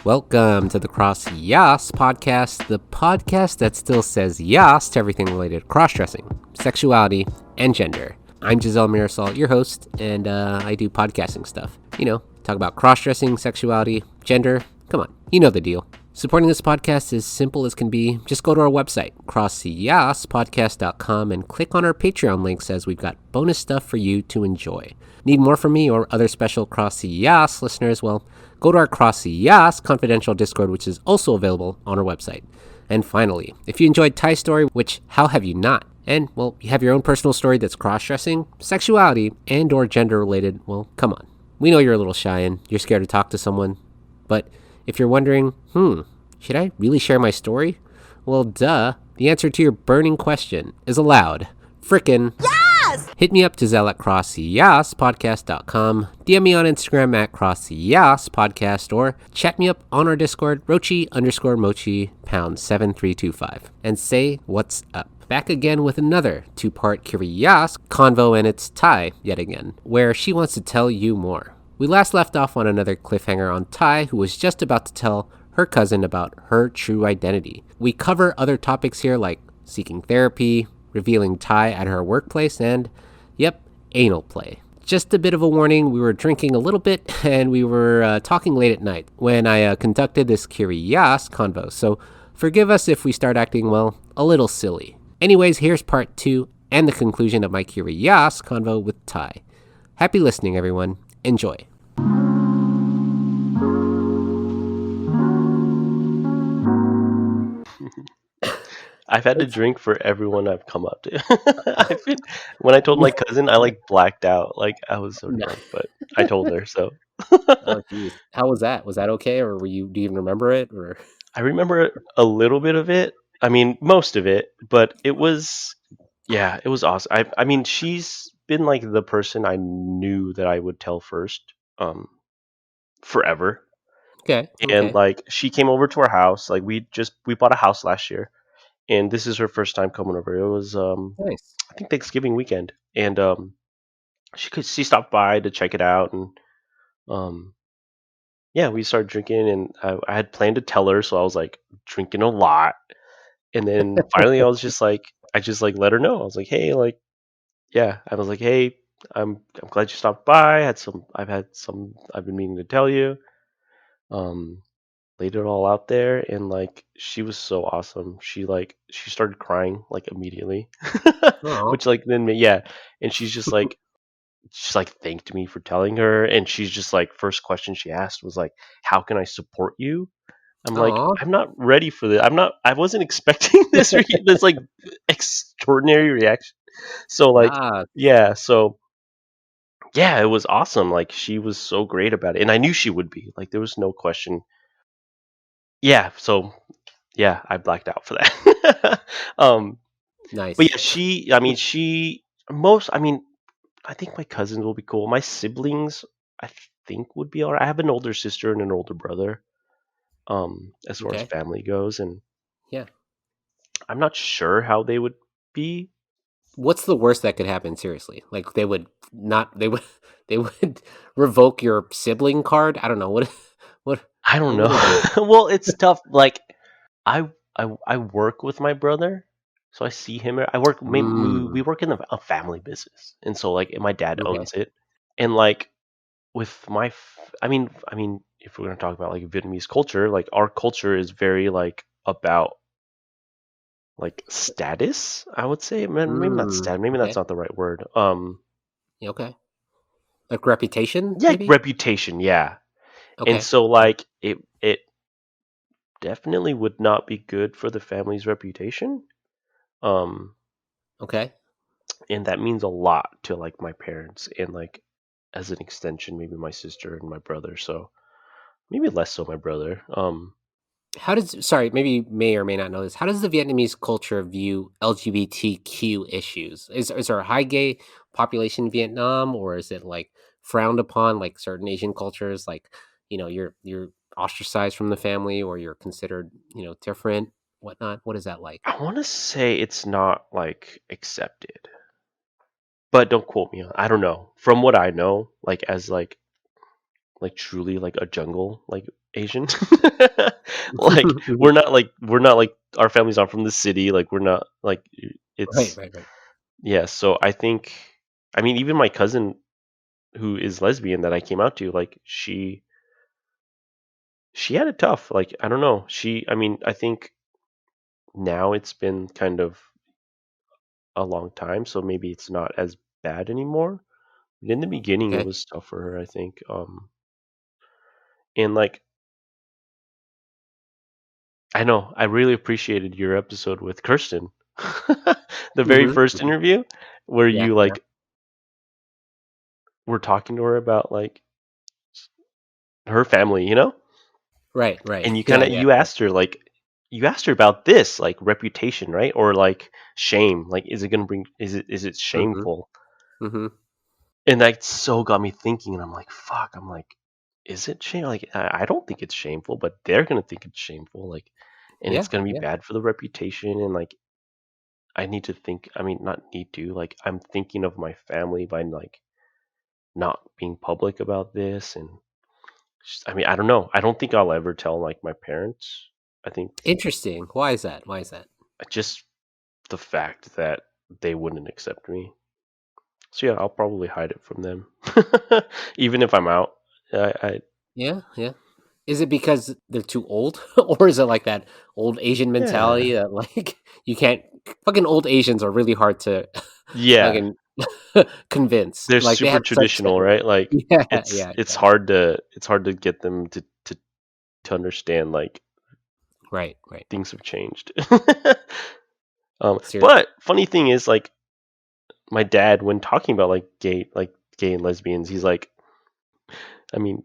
Welcome to the CrossYaas Podcast, the podcast that still says yes to everything related to cross-dressing, sexuality, and gender. I'm Giselle Mirasol, your host, and I do podcasting stuff. Talk about cross-dressing, sexuality, gender. Come on, you know the deal. Supporting this podcast is simple as can be. Just go to our website, CrossYaasPodcast.com, and click on our Patreon links as we've got bonus stuff for you to enjoy. Need more from me or other special CrossYaas listeners? Well, go to our CrossYaas confidential Discord, which is also available on our website. And finally, if you enjoyed TAI'S story, which how have you not? And, well, you have your own personal story that's cross-dressing, sexuality, and or gender-related, well, come on. We know you're a little shy and you're scared to talk to someone. But if you're wondering, should I really share my story? Well, duh. The answer to your burning question is a loud, frickin' yes! Hit me up, Giselle, at CrossYaasPodcast.com, DM me on Instagram at CrossYaas Podcast, or chat me up on our Discord, Rochi_Mochi #7325, and say what's up. Back again with another two-part YAAS convo, and it's Tai yet again, where she wants to tell you more. We last left off on another cliffhanger on Tai, who was just about to tell her cousin about her true identity. We cover other topics here like seeking therapy, revealing Tai at her workplace, and, anal play. Just a bit of a warning, we were drinking a little bit and we were talking late at night when I conducted this YAAS convo, so forgive us if we start acting, well, a little silly. Anyways, here's part 2 and the conclusion of my YAAS convo with Tai. Happy listening, everyone. Enjoy. I've had to drink for everyone I've come up to. When I told my cousin, I blacked out. I was so drunk, but I told her, so. Oh, geez. How was that? Was that okay, or do you even remember it? Or I remember a little bit of it. I mean, most of it, but it was awesome. I mean, she's been the person I knew that I would tell first, forever. Okay. And she came over to our house. We bought a house last year, and this is her first time coming over. It was Nice. I think Thanksgiving weekend, and she stopped by to check it out, and we started drinking, and I had planned to tell her, so I was drinking a lot, and then finally I just let her know. I was like, hey, I was like, hey, I'm glad you stopped by. I've been meaning to tell you. Laid it all out there, and she was so awesome. She started crying immediately, which and she's thanked me for telling her, and she's just first question she asked was how can I support you? I'm I'm not ready for this. I wasn't expecting this this extraordinary reaction. So it was awesome. She was so great about it, and I knew she would be. There was no question. Yeah, so I blacked out for that. Nice. But I think my cousins will be cool. My siblings, I think, would be alright. I have an older sister and an older brother. As far as family goes, and I'm not sure how they would be. What's the worst that could happen? Seriously, they would revoke your sibling card. I don't know what. I don't know. Well, it's tough. I work with my brother, so I see him. We work in a family business, and so my dad owns it, and with my, I mean, if we're gonna talk about Vietnamese culture, our culture is very about status. I would say, maybe not status. Maybe that's not the right word. Okay. Reputation. Yeah, maybe? reputation. Yeah. Okay. And so it definitely would not be good for the family's reputation. Okay. And that means a lot to my parents, and as an extension, maybe my sister and my brother. So maybe less so my brother. Maybe you may or may not know this. How does the Vietnamese culture view LGBTQ issues? Is there a high gay population in Vietnam, or is it frowned upon certain Asian cultures? You're ostracized from the family, or you're considered different, whatnot. What is that like? I want to say it's not accepted, but don't quote me on. I don't know. From what I know, as truly a jungle Asian. Like we're not like our family's not from the city. Like we're not like Right, it's right, right. yeah. So I think, I mean, even my cousin who is lesbian that I came out to, like she had it tough. Like I don't know. I mean, I think now it's been kind of a long time, so maybe it's not as bad anymore. But in the beginning, it Okay. was tough for her, I think. And like I know, I really appreciated your episode with Kirsten, the very Mm-hmm. first Hmm. interview where Yeah, you yeah. like were talking to her about like her family, you know, Right, right. and you kind Yeah, of yeah, you yeah. asked her like you asked her about this like reputation, right? Or like shame, like is it gonna bring is it Mm-hmm. shameful? Mm-hmm. And that so got me thinking, and I'm like, fuck. I'm like, is it shame? Like, I don't think it's shameful, but they're gonna think it's shameful. Like, and it's Yeah, gonna be yeah. bad for the reputation. And like, I need to think. I mean, not need to. Like, I'm thinking of my family by like not being public about this. And I mean, I don't know. I don't think I'll ever tell like my parents. I think Interesting. Why is that? Why is that? just the fact that they wouldn't accept me. So yeah, I'll probably hide it from them, even if I'm out. I Yeah, yeah. Is it because they're too old, or is it like that old Asian yeah. mentality that like you can't? Fucking old Asians are really hard to Yeah, fucking convince. they're Like they super have such traditional, right? Like yeah, it's yeah, it's yeah. hard to it's hard to get them to understand like Right, right. things have changed. Seriously. But funny thing is like my dad when talking about like gay and lesbians, he's like, I mean,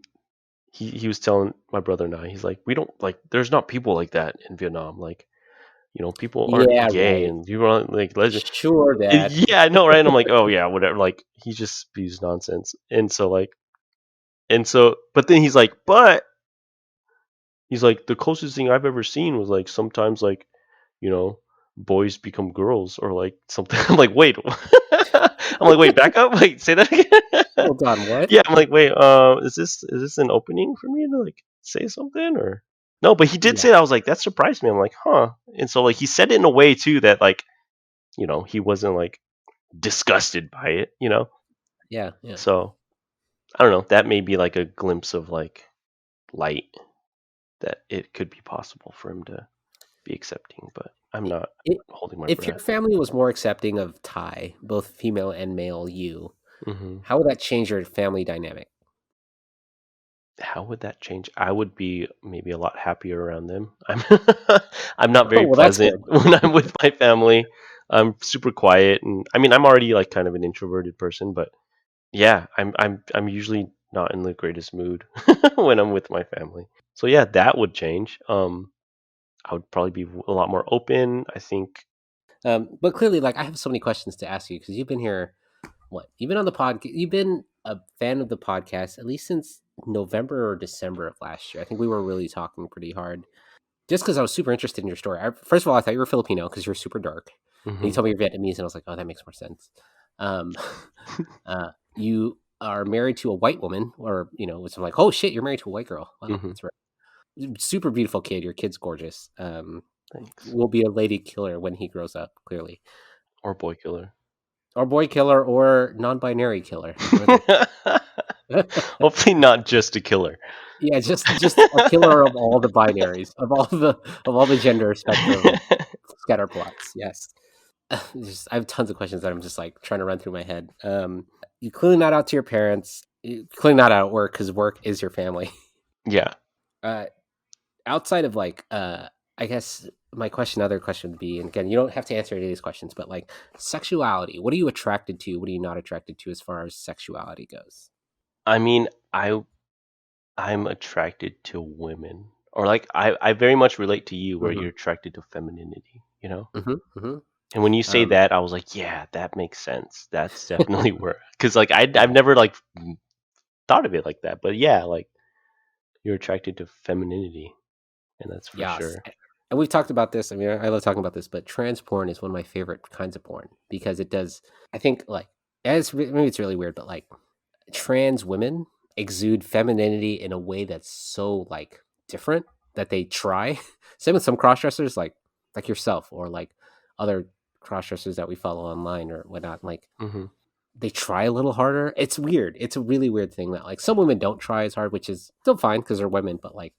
he was telling my brother and I, he's like, we don't like there's not people like that in Vietnam. Like, people aren't Yeah, gay right. and people aren't like lesbian. Sure, Dad. Yeah, I know, right? And I'm like, oh yeah, whatever. Like he just spews nonsense. But then he's like, but he's like, the closest thing I've ever seen was like sometimes like, you know, boys become girls or like something. I'm like, wait, I'm like, wait, back up, wait, say that again. Hold on, what? Yeah, I'm like, wait, is this an opening for me to like say something or no? But he did Yeah, say that. I was like, that surprised me. I'm like, huh. And so like he said it in a way too that like, he wasn't like disgusted by it. yeah, yeah. So I don't know. That may be like a glimpse of like light that it could be possible for him to be accepting, but I'm not I holding my if your breath. family was more accepting of Thai, both female and male you, Hmm. how would that change your family dynamic? How would that change? I would be maybe a lot happier around them. I'm not Oh, very well, that's pleasant good. when I'm with my family. I'm super quiet, and I mean I'm already like kind of an introverted person, but yeah, I'm usually not in the greatest mood when I'm with my family. So yeah, that would change. I would probably be a lot more open. I think. But clearly, like, I have so many questions to ask you because you've been here. What? You've been on the podcast. You've been a fan of the podcast at least since November or December of last year. I think we were really talking pretty hard. Just because I was super interested in your story. First of all, I thought you were Filipino because you're super dark, and you Hmm. told me you're Vietnamese, and I was like, oh, that makes more sense. Um, you are married to a white woman, or which I'm like, oh shit, you're married to a white girl. Wow, Hmm. that's right. Super beautiful kid. Your kid's gorgeous. Thanks. Will be a lady killer when he grows up. Clearly, Or boy killer. or boy killer, or non-binary killer. Or the Hopefully not just a killer. yeah, just a killer of all the binaries, of all the gender spectrum scatter plots. Yes. I have tons of questions that I'm just like trying to run through my head. You clearly not out to your parents. You clearly not out at work because work is your family. Yeah. Uh, outside of like, I guess my other question would be, and again, you don't have to answer any of these questions, but like sexuality. What are you attracted to? What are you not attracted to as far as sexuality goes? I mean, I'm attracted to women. Or like I very much relate to you where Hmm. you're attracted to femininity. Hmm. Hmm. And when you say Um, that, I was like, yeah, that makes sense. That's definitely where cuz like I've never like thought of it like that. But yeah, like you're attracted to femininity, and that's for Yes. sure. And we've talked about this. I mean, I love talking about this, but trans porn is one of my favorite kinds of porn because it does, I think, like, maybe it's really weird, but like trans women exude femininity in a way that's so like different that they try. Same with some crossdressers, like yourself or like other crossdressers that we follow online or whatnot. Like they try a little harder. It's weird. It's a really weird thing that like some women don't try as hard, which is still fine because they're women. But like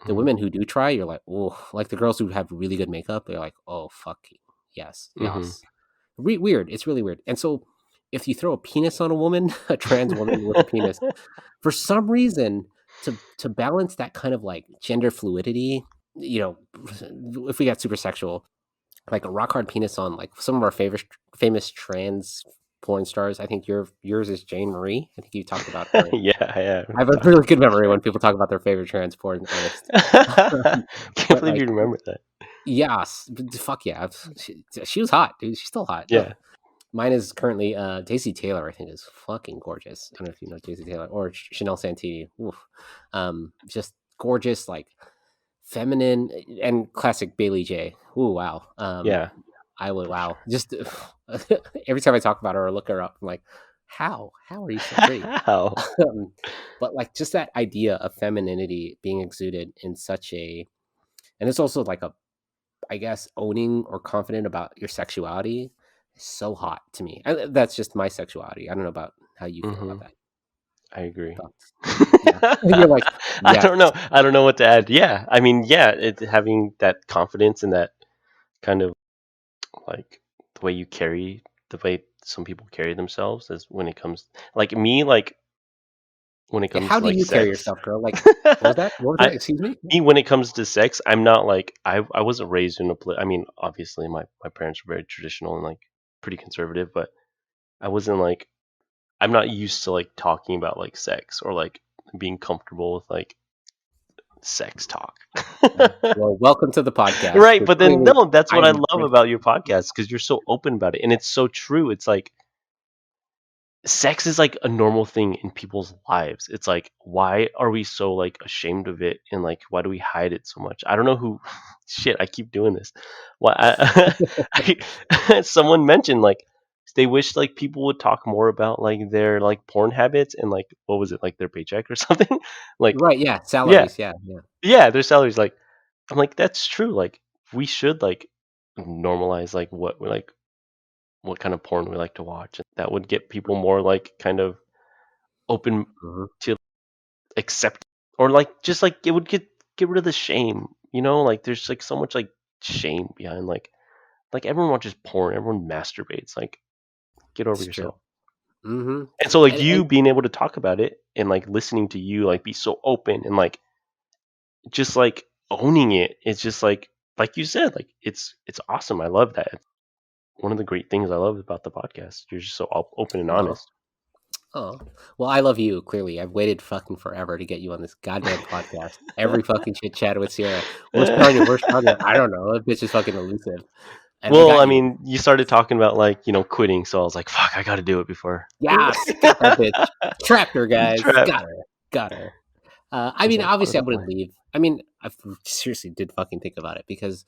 the women who do try, you're like, oh, like the girls who have really good makeup, they're like, oh, fucking yes, yes. Weird. It's really weird. And so if you throw a penis on a woman, a trans woman with a penis, for some reason, to balance that kind of like gender fluidity, you know, if we got super sexual, like a rock hard penis on like some of our famous trans porn stars. I think yours is Jane Marie. I think you talked about her. Yeah. I have a really good memory when people talk about their favorite trans porn artists. Can't believe you remember that. Yes, fuck yeah. She was hot, dude. She's still hot. Yeah. Mine is currently Daisy Taylor. I think is fucking gorgeous. I don't know if you know Daisy Taylor or Chanel Santini. Oof. Just gorgeous, like feminine and classic Bailey J. Ooh, wow. Yeah. I would wow. Just every time I talk about her or look her up, I'm like, how are you so great? How? But like just that idea of femininity being exuded in such a, and it's also like a, I guess, owning or confident about your sexuality is so hot to me. That's just my sexuality. I don't know about how you feel about that. I agree. Yeah. You're like, I don't know. I don't know what to add. Yeah. I mean, yeah, it's having that confidence and that kind of like the way you carry, the way some people carry themselves is when it comes, like me, like when it comes how to do like you sex. carry yourself, girl? Like, what was that? Excuse me? Me, when it comes to sex, I'm not like, I wasn't raised in I mean, obviously my parents were very traditional and like pretty conservative, but I wasn't like, I'm not used to like talking about like sex or like being comfortable with like sex talk. Well, welcome to the podcast. Right, but then no, that's what I love like, about your podcast because you're so open about it, and it's so true. It's like sex is like a normal thing in people's lives. It's like, why are we so like ashamed of it, and like why do we hide it so much? I don't know who. Shit, I keep doing this. Why? Someone mentioned like they wish like people would talk more about like their like porn habits and like what was it, like their paycheck or something? Like right, yeah, salaries, yeah. their salaries. Like I'm like that's true. Like we should like normalize like what we like, what kind of porn we like to watch. That would get people more like kind of open to accept, or like just like it would get rid of the shame. You know, like there's like so much like shame behind like everyone watches porn, everyone masturbates. Like get over It's yourself. true. And so like you And being able to talk about it and like listening to you like be so open and like just like owning it, it's just like you said, like it's awesome. I love that. It's one of the great things I love about the podcast. You're just so open and honest. oh, well, I love you. Clearly, I've waited fucking forever to get you on this goddamn podcast. Every fucking chit chat with Sierra. Where's Tanya? Where's Tanya? I don't know. That bitch is fucking elusive. And we Well, got I you. mean, you started talking about like quitting, so I was like, "Fuck, I got to do it before." Yes, got that bitch. Trapped her, guys. Trapped. Got her. I mean, Like, obviously, I wouldn't leave. I mean, I seriously did fucking think about it because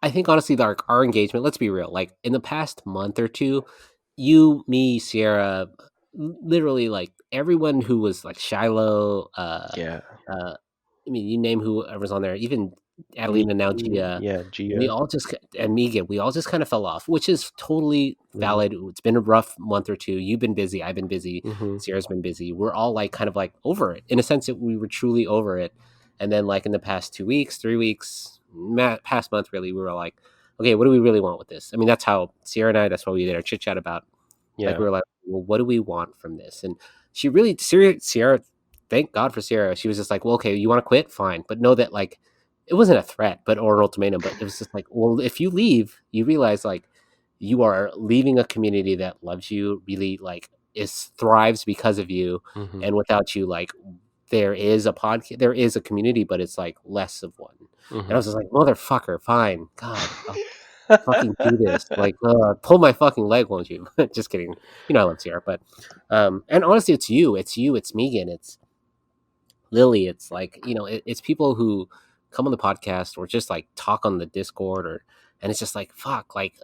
I think honestly, our engagement. Let's be real. Like in the past month or two, you, me, Sierra, literally like everyone who was like Shiloh. Yeah. I mean, you name whoever's on there, even Adelina, now Gia. Yeah, We Gia. all just and Megan, we all just kind of fell off, which is totally valid. It's been a rough month or two. You've been busy. I've been busy. Sierra's been busy. We're all like kind of like over it in a sense that we were truly over it. And then like in the past 2 weeks, 3 weeks, past month, really, we were like, okay, what do we really want with this? I mean, that's how Sierra and I, that's what we did our chit chat about. Yeah. Like we were like, well, what do we want from this? And she really, Sierra, thank God for Sierra. She was just like, well, okay, you want to quit? Fine. But know that like, it wasn't a threat, but or an ultimatum, but it was just like, well, if you leave, you realize like you are leaving a community that loves you, really like thrives because of you, and without you, like there is a podcast, there is a community, but it's like less of one. And I was just like, motherfucker, fine, God, I'll fucking do this. Like, pull my fucking leg, won't you? Just kidding. You know I love Sierra, but and honestly, it's you, it's Megan, it's Lily. It's like it's people who come on the podcast or just like talk on the Discord and it's just like fuck, like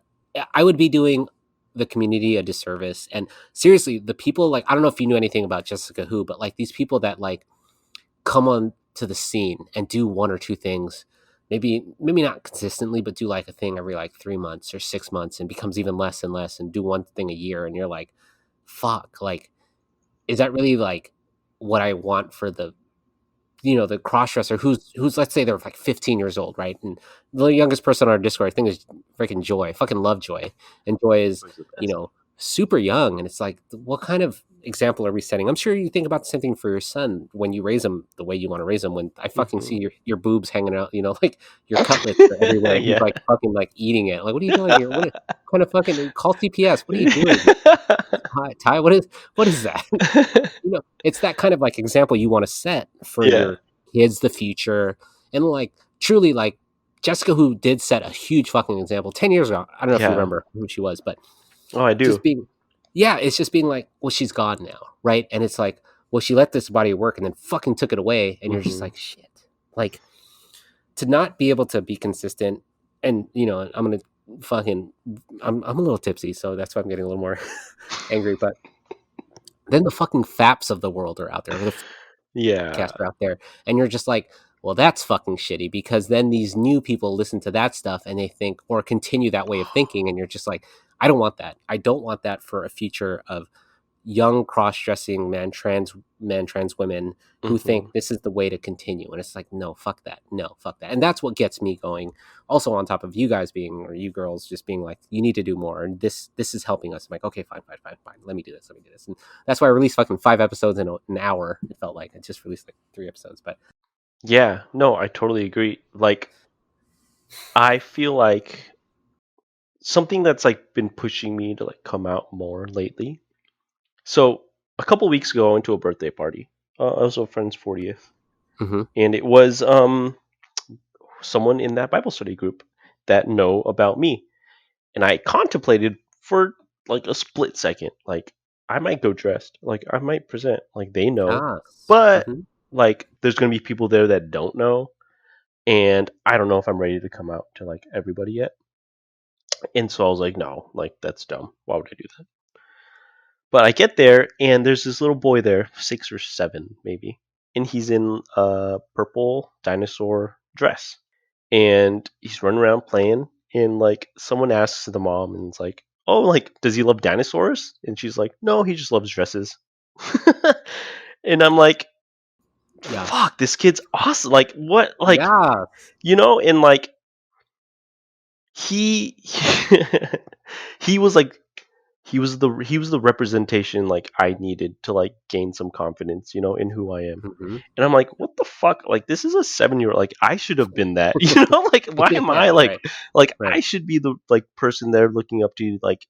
I would be doing the community a disservice. And seriously, the people, like I don't know if you knew anything about Jessica Who, but like these people that like come on to the scene and do one or two things, maybe not consistently, but do like a thing every like 3 months or 6 months, and becomes even less and less, and do one thing a year, and you're like, fuck, like, is that really like what I want for the the crossdresser who's let's say they're like 15 years old, right? And the youngest person on our Discord, I think, is freaking Joy. I fucking love Joy, and Joy is super young, and it's like, what kind of example are we setting? I'm sure you think about the same thing for your son when you raise him the way you want to raise him. When I fucking see your boobs hanging out, like your cutlets are everywhere, and he's like fucking like eating it. Like, what are you doing here? What kind of fucking call CPS? What are you doing? Ty, what is that? It's that kind of like example you want to set for your kids, the future, and like truly like Jessica, who did set a huge fucking example 10 years ago. I don't know if you remember who she was, but I do. It's just being like, well, she's gone now, right? And it's like, well, she let this body work and then fucking took it away, and you're just like, shit. Like, to not be able to be consistent, and I'm a little tipsy, so that's why I'm getting a little more angry. But then the fucking FAPs of the world are out there, the podcasts are out there, and you're just like, well, that's fucking shitty, because then these new people listen to that stuff and they think, or continue that way of thinking, and you're just like, I don't want that. I don't want that for a future of young cross-dressing trans women who think this is the way to continue. And it's like, no, fuck that. And that's what gets me going. Also, on top of you guys being, or you girls just being like, you need to do more, and this is helping us. I'm like, okay, fine. Let me do this. And that's why I released fucking 5 episodes in an hour. It felt like I just released like 3 episodes, but yeah, no, I totally agree. Like, I feel like something that's like been pushing me to like come out more lately. So a couple weeks ago, I went to a birthday party. I was a friend's 40th, and it was someone in that Bible study group that know about me, and I contemplated for like a split second, like, I might go dressed, like I might present, like they know, but like there's gonna be people there that don't know, and I don't know if I'm ready to come out to like everybody yet. And so I was like, no, like that's dumb. Why would I do that? But I get there, and there's this little boy there, 6 or 7 maybe, and he's in a purple dinosaur dress, and he's running around playing. And like someone asks the mom, and it's like, oh, like, does he love dinosaurs? And she's like, no, he just loves dresses. And I'm like, fuck, this kid's awesome. Like, what? Like, and like he he was like, he was the representation like I needed to like gain some confidence, in who I am. And I'm like, what the fuck? Like, this is a 7-year-old. Like, I should have been that. Like, why am I like I should be the like person there looking up to, like,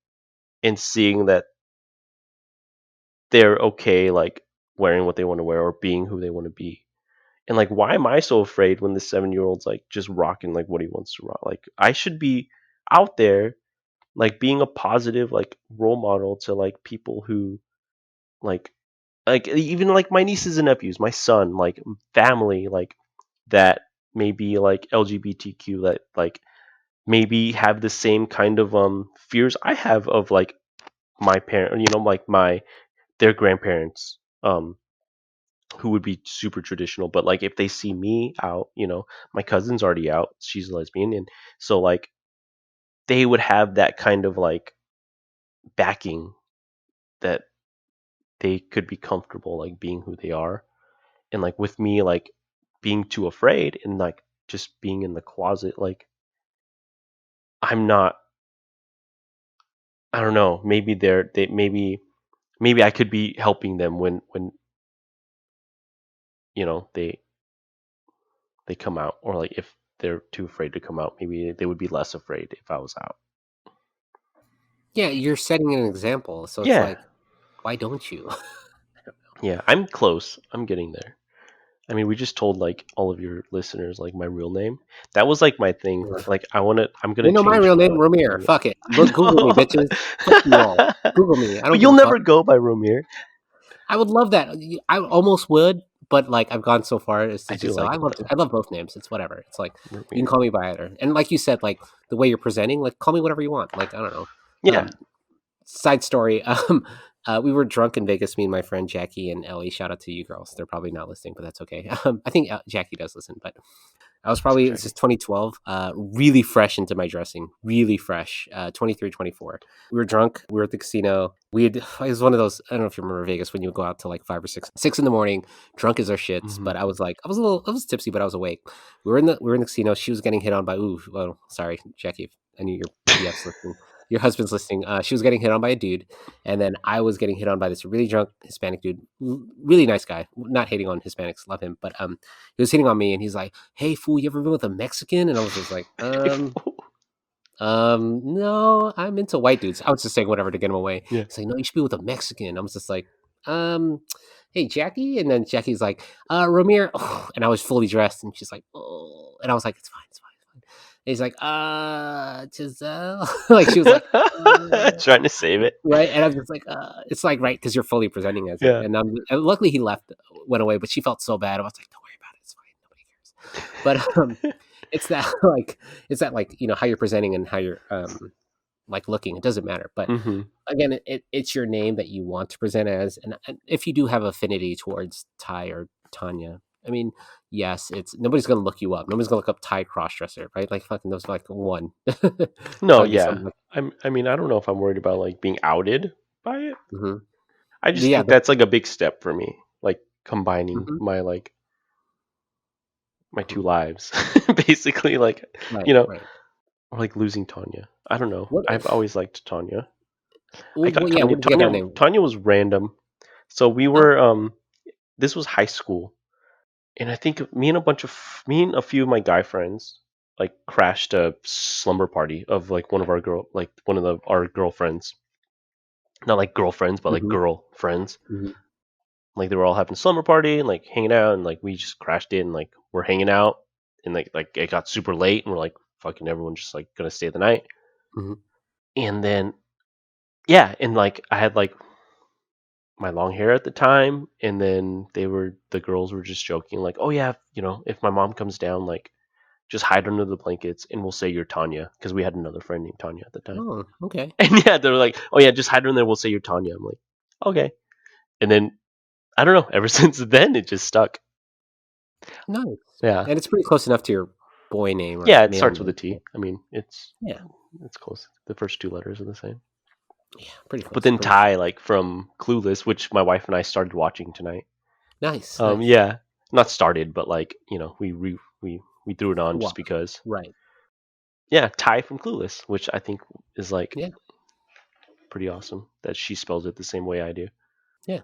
and seeing that they're okay, like wearing what they want to wear or being who they want to be. And like, why am I so afraid when the 7-year-old's like just rocking like what he wants to rock? Like, I should be out there, like being a positive like role model to like people who like even like my nieces and nephews, my son, like family, like that maybe like LGBTQ, that like maybe have the same kind of fears I have of like my parent, like their grandparents, who would be super traditional, but like if they see me out, my cousin's already out, she's a lesbian, and so like they would have that kind of like backing that they could be comfortable like being who they are. And like with me like being too afraid and like just being in the closet, like I'm not, I don't know, maybe maybe I could be helping them when they come out, or like if they're too afraid to come out, maybe they would be less afraid if I was out. Yeah, you're setting an example, so it's like, why don't you? Yeah, I'm close. I'm getting there. I mean, we just told like all of your listeners like my real name. That was like my thing. Like I'm gonna. You know my real name, Romir. Fuck it. Look, Google me, bitches. Fuck you all. Google me. But you'll never go by Romir. I would love that. I almost would, but like I've gone so far as to Giselle. I love both names. It's whatever. It's like you can call me by either. And like you said, like the way you're presenting, like call me whatever you want. Like I don't know. Yeah. Side story. We were drunk in Vegas, me and my friend Jackie and Ellie. Shout out to you girls. They're probably not listening, but that's okay. I think Jackie does listen, but I was probably, this is 2012, really fresh into my dressing, really fresh, 23, 24. We were drunk. We were at the casino. It was one of those, I don't know if you remember Vegas when you would go out till like 5 or 6 in the morning, drunk as our shits. But I was like, I was tipsy, but I was awake. We were in the casino. She was getting hit on by, sorry, Jackie, I knew your BF's listening. Your husband's listening. She was getting hit on by a dude, and then I was getting hit on by this really drunk Hispanic dude, really nice guy. Not hating on Hispanics, love him, but he was hitting on me, and he's like, "Hey, fool, you ever been with a Mexican?" And I was just like, no, I'm into white dudes. I was just saying whatever to get him away. Yeah. He's like, "No, you should be with a Mexican." I was just like, hey, Jackie, and then Jackie's like, Ramir, and I was fully dressed, and she's like, oh, and I was like, it's fine. And he's like, Giselle, like she was like, trying to save it, right? And I'm just like, it's like, right, because you're fully presenting as it. And luckily he went away, but she felt so bad. I was like, don't worry about it, it's fine, nobody cares. But it's that like how you're presenting and how you're like looking. It doesn't matter. But again, it's your name that you want to present as, and if you do have affinity towards Tai or Tanya, I mean, yes, nobody's gonna look you up. Nobody's gonna look up Tai crossdresser, right? Like fucking those like one. No, yeah. I mean, I don't know if I'm worried about like being outed by it. I just think that's like a big step for me, like combining my my two lives, basically. Like or like losing Tanya. I don't know. I've always liked Tanya. I got Tanya. Tanya was random. So we were this was high school. And I think me and a few of my guy friends like crashed a slumber party of like one of our our girlfriends, not like girlfriends, but like girl friends. Like they were all having a slumber party and like hanging out, and like we just crashed in, like we're hanging out, and like it got super late, and we're like fucking everyone just like gonna stay the night. And then and like I had like my long hair at the time, and then the girls were just joking like, oh yeah, if my mom comes down, like just hide under the blankets and we'll say you're Tanya, because we had another friend named Tanya at the time. Oh, okay. And they were like, oh yeah, just hide in there, we'll say you're Tanya. I'm like, okay. And then I don't know, ever since then it just stuck. Nice. Yeah. And it's pretty close enough to your boy name. Or it starts with a T. I mean, it's close. The first two letters are the same. Yeah, pretty close. But then Tai, like from Clueless, which my wife and I started watching tonight. Nice. Yeah, not started, but like we threw it on just because. Right. Yeah, Tai from Clueless, which I think is like pretty awesome that she spells it the same way I do. Yeah.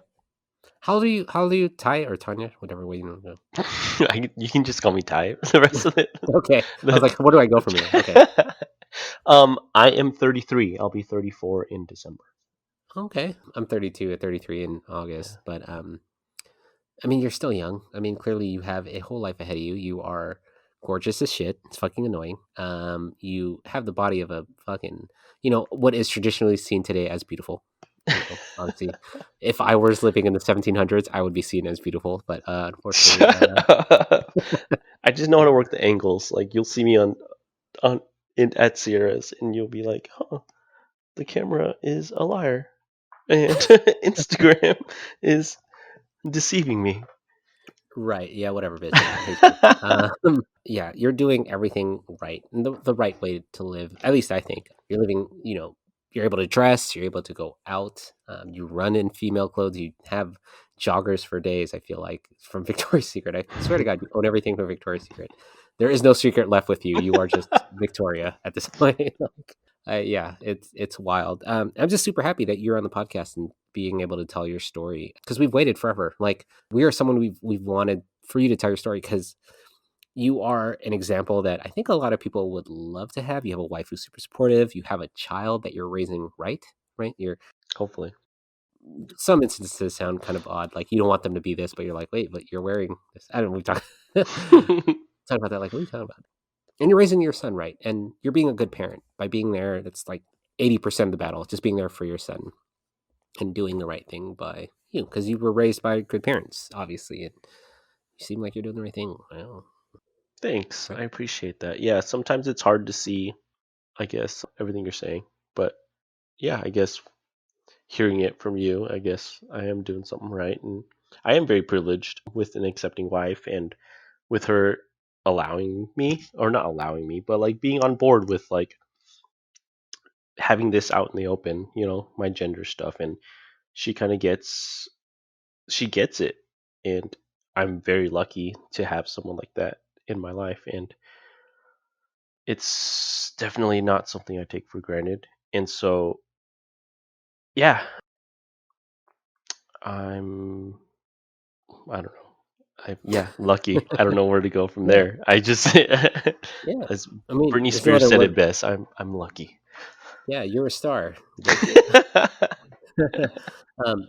How do you Tai or Tanya, whatever way you want to go? You can just call me Tai for the rest of it. Okay. I was like, where do I go from here? Okay. I am 33. I'll be 34 in December. Okay. I'm 32 at 33 in August, but I mean, you're still young. I mean, clearly you have a whole life ahead of you. You are gorgeous as shit. It's fucking annoying. You have the body of a fucking, what is traditionally seen today as beautiful. Honestly, if I was living in the 1700s, I would be seen as beautiful, but unfortunately, I just know how to work the angles. Like you'll see me at Sierra's, and you'll be like, "Huh, the camera is a liar, and Instagram is deceiving me." Right? Yeah. Whatever, bitch. Yeah, you're doing everything right, and the right way to live. At least I think you're living. You're able to dress, you're able to go out, you run in female clothes, you have joggers for days, I feel like, from Victoria's Secret. I swear to God, you own everything from Victoria's Secret. There is no secret left with you. You are just Victoria at this point. Yeah, it's wild. I'm just super happy that you're on the podcast and being able to tell your story, because we've waited forever. Like, we are someone we've wanted for you to tell your story, because you are an example that I think a lot of people would love to have. You have a wife who's super supportive. You have a child that you're raising right? You're hopefully. Some instances sound kind of odd. Like you don't want them to be this, but you're like, wait, but you're wearing this. I don't know. We talk about that. Like, what are you talking about? And you're raising your son right, and you're being a good parent by being there. That's like 80% of the battle. Just being there for your son and doing the right thing by you, because you were raised by good parents, obviously, and you seem like you're doing the right thing. I don't know. Thanks. I appreciate that. Yeah, sometimes it's hard to see, I guess, everything you're saying. But yeah, I guess hearing it from you, I guess I am doing something right, and I am very privileged with an accepting wife, and with her allowing me, or not allowing me, but like being on board with like having this out in the open, my gender stuff, and she kind of gets it, and I'm very lucky to have someone like that in my life, and it's definitely not something I take for granted. And so, yeah, I'm I don't know. Lucky. I don't know where to go from Yeah, there. I just yeah. as I mean, Britney there's no Spears other said word. it best. I'm lucky. Yeah, you're a star.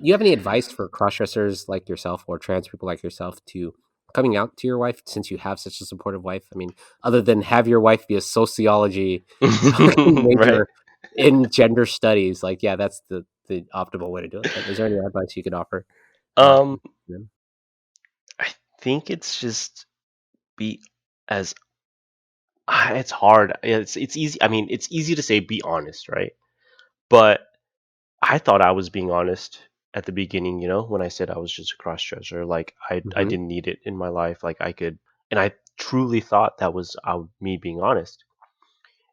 You have any advice for crossdressers like yourself or trans people like yourself to coming out to your wife since you have such a supportive wife? I mean, other than have your wife be a sociology Right. major in gender studies, like, yeah, that's the optimal way to do it. But is there any advice you could offer? Um, Them? I think it's just be as it's hard. It's easy. I mean, it's easy to say be honest, right? But I thought I was being honest at the beginning, when I said I was just a cross-dresser. Like I Mhm. didn't need it in my life. Like I could, and I truly thought that was me being honest.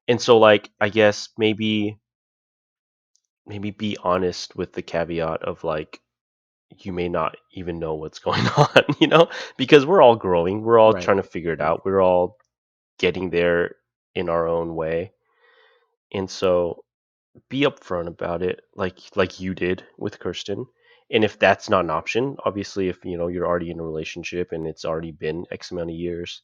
And so, like, I guess maybe be honest with the caveat of like you may not even know what's going on, because we're all growing, we're all Right. trying to figure it Right. out, we're all getting there in our own way. And so be upfront about it, like you did with Kirsten. And if that's not an option, obviously, if you're already in a relationship and it's already been X amount of years,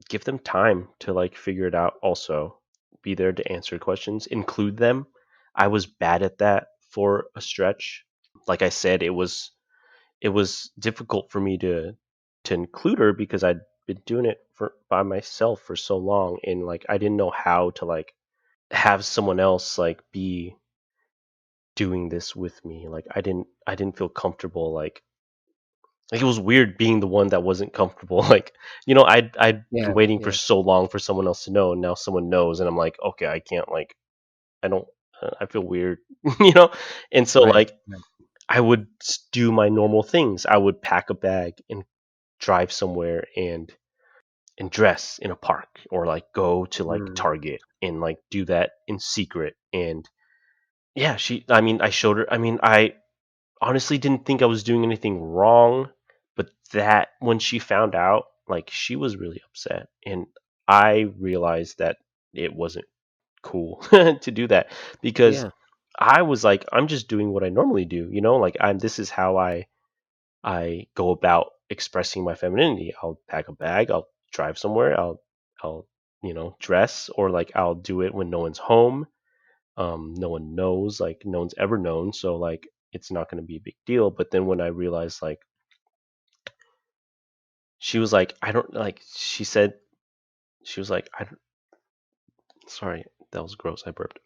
give them time to like figure it out. Also, be there to answer questions, include them. I was bad at that for a stretch. Like I said, it was difficult for me to include her because I'd been doing it for by myself for so long, and like I didn't know how to like have someone else like be doing this with me. Like I didn't feel comfortable, like it was weird being the one that wasn't comfortable. Like, I'd been Yeah. waiting for Yeah. so long for someone else to know, and now someone knows, and I'm like, okay, I can't, like, I don't, I feel weird, you know. And so Right. like I would do my normal things. I would pack a bag and drive somewhere and dress in a park, or like go to like Mm. Target and like do that in secret. And yeah, I mean, I showed her. I mean, I honestly didn't think I was doing anything wrong, but that when she found out, like she was really upset, and I realized that it wasn't cool to do that, because Yeah. I was like, I'm just doing what I normally do, like this is how I go about expressing my femininity. I'll pack a bag, I'll drive somewhere, I'll dress, or like I'll do it when no one's home. No one knows, like no one's ever known, so like it's not going to be a big deal. But then when I realized, like, she was like, I don't like, she was like, I don't, sorry, that was gross, I burped.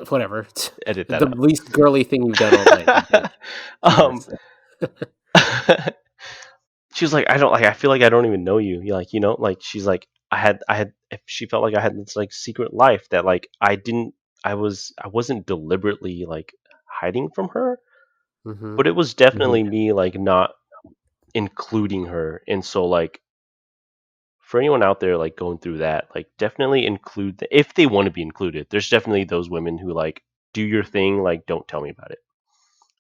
Whatever. Edit that The out. least girly thing you've done all night. um Jesus. she was like, I don't, like, I feel like I don't even know you. You're like, like, she's like, I had if she felt like I had this like secret life that like I wasn't deliberately like hiding from her, Hmm. but it was definitely me like not including her. And so like for anyone out there like going through that, like definitely include if they want to be included. There's definitely those women who like do your thing, like don't tell me about it.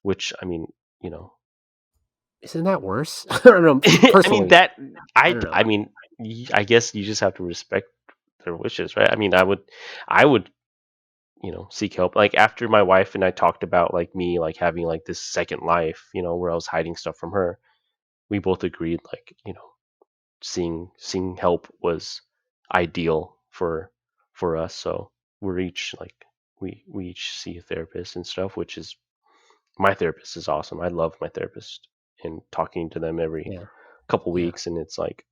Which I mean, you know, Isn't that worse? I don't know. I mean Personally, that I I don't know. I mean I guess you just have to respect their wishes, right? I mean, I would seek help. Like after my wife and I talked about like me like having like this second life, where I was hiding stuff from her, we both agreed like seeing help was ideal for us. So we're each like we each see a therapist and stuff, which is my therapist is awesome. I love my therapist, and talking to them every Yeah. couple Yeah. weeks, and it's like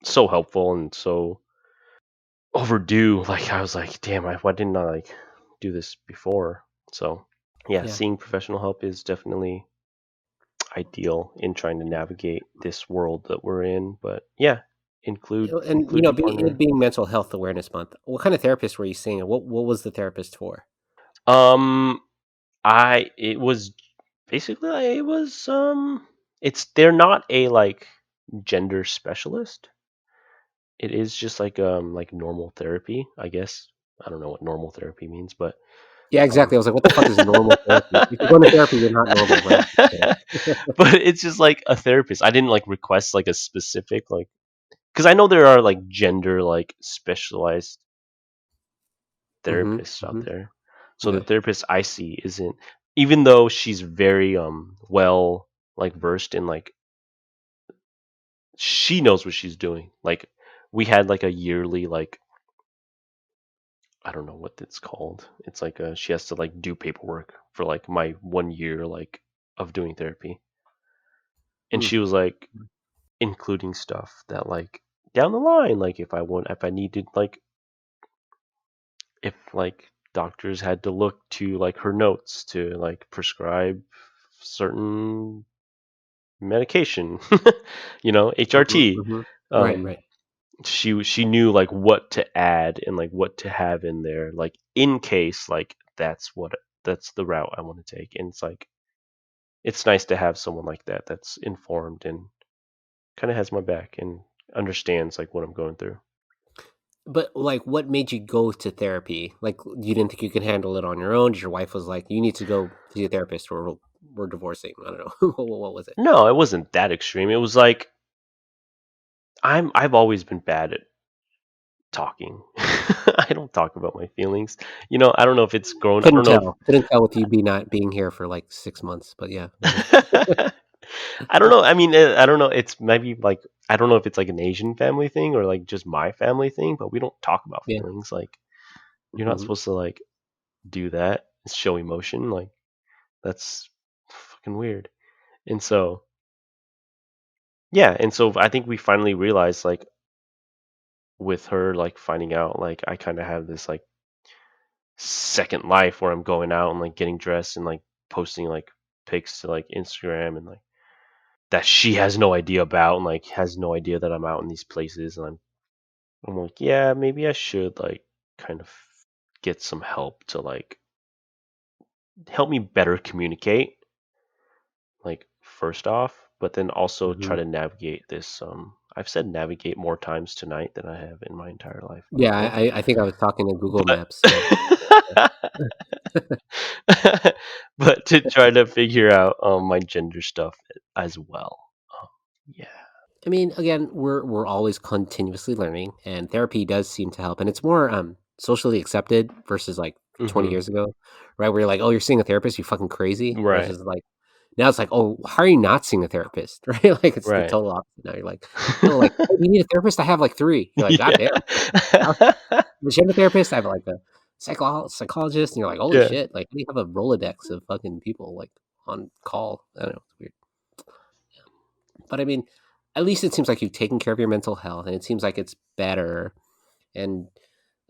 so helpful and so overdue. Like I was like, damn, why didn't I like do this before? So yeah, Yeah. seeing professional help is definitely ideal in trying to navigate this world that we're in. But yeah, include And include your it partner. being Mental Health Awareness Month, what kind of therapist were you seeing? And what was the therapist for? Um, It was basically it was they're not a like gender specialist. It is just like normal therapy, I guess. I don't know what normal therapy means, but Yeah, exactly. I was like, what the fuck is normal therapy? If you're going to therapy, you're not normal, right? but it's just like a therapist. I didn't like request like a specific like because I know there are like gender like specialized Mm-hmm. therapists out Mm-hmm. there. So the Yeah. therapist I see isn't, even though she's very well like versed in like she knows what she's doing. Like we had like a yearly like I don't know what it's called. It's like she has to like do paperwork for like my 1 year like of doing therapy. And Hmm. she was like including stuff that like down the line, like if I needed like if like doctors had to look to like her notes to like prescribe certain medication, Mm-hmm. HRT. Mm-hmm. Right. Um, Right. she knew like what to add and like what to have in there, like in case like that's the route I want to take. And it's like it's nice to have someone like that that's informed and kind of has my back and understands like what I'm going through. But like, what made you go to therapy? Like, you didn't think you could handle it on your own? Your wife was like, "You need to go to your therapist, or we're divorcing." I don't know. What was it? No, it wasn't that extreme. It was like I've always been bad at talking. I don't talk about my feelings. I don't know if it's grown. I Couldn't don't know tell. Couldn't tell with you be not being here for like 6 months. But yeah. Okay. if I don't know. I mean, I don't know. It's maybe like I don't know if it's like an Asian family thing or like just my family thing, but we don't talk about Yeah. feelings. Like you're not Hmm. supposed to like do that. Show emotion. Like that's fucking weird. And so yeah, and so I think we finally realized like with her like finding out like I kind of have this like second life where I'm going out and like getting dressed and like posting like pics to like Instagram and like that she has no idea about and like has no idea that I'm out in these places and I'm like, yeah, maybe I should like kind of get some help to like help me better communicate, like first off, but then also try Hmm. to navigate this. I've said navigate more times tonight than I have in my entire life, Yeah, but I think I was talking to Google but Maps. Yeah. but to try to figure out my gender stuff as well. Um, yeah. I mean, again, we're always continuously learning, and therapy does seem to help, and it's more socially accepted versus like 20 Hmm. years ago, right? Where you're like, oh, you're seeing a therapist, you fucking crazy, Right. versus like now it's like, oh, how are you not seeing a therapist, right? Like it's the Right. total opposite now. You're like, no, like, oh, you need a therapist? I have like three. You're like, God damn, how- Yeah. the gender therapist, I have like a psychologist, and you're like, holy Yeah. shit, like, how do you have a Rolodex of fucking people like on call? I don't know, it's weird. But I mean, at least it seems like you've taken care of your mental health, and it seems like it's better. And